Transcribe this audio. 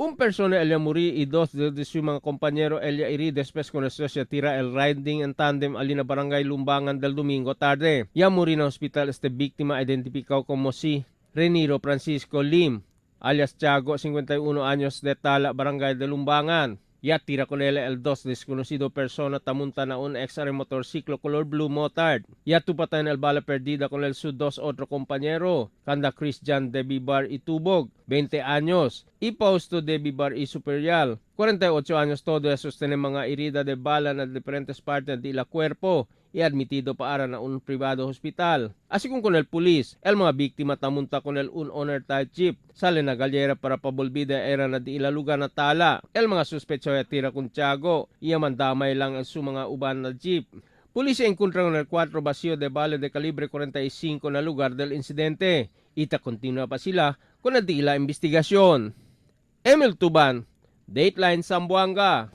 Un persona ella muri y dos de su mga compañero ella iri después con esto se tira el riding en tandem alina barangay Lumbangan del domingo tarde. Ya muri na hospital este víctima identificado como si Reniro Francisco Lim, alias Tiago, 51 años de Tala, barangay de Lumbangan. Ya tira con él el dos desconocido persona tamunta na un XR motorciclo color blue motard. Ya tupatan el bala perdida con el sus dos otro compañero, Kanda Christian de Bibar y Tubog, 20 años, y Pausto de Bibar y Superial, 48 años. Todo eso tienen mga herida de bala na diferentes partes de la cuerpo y admitido para na un privado hospital. Así como con el pulis, el mga biktima tamunta con el un owner type jeep, sale na galyera para pabolbida era na di ilalugan na Tala. El mga suspecho ya tira con Tiago, iya mandamay lang su mga uban na jeep. Pulis encontraron el 4 vacío de bala de calibre 45 na lugar del incidente. Ita continua pa sila con el di la investigasyon. Emil Tuban, Dateline Zamboanga.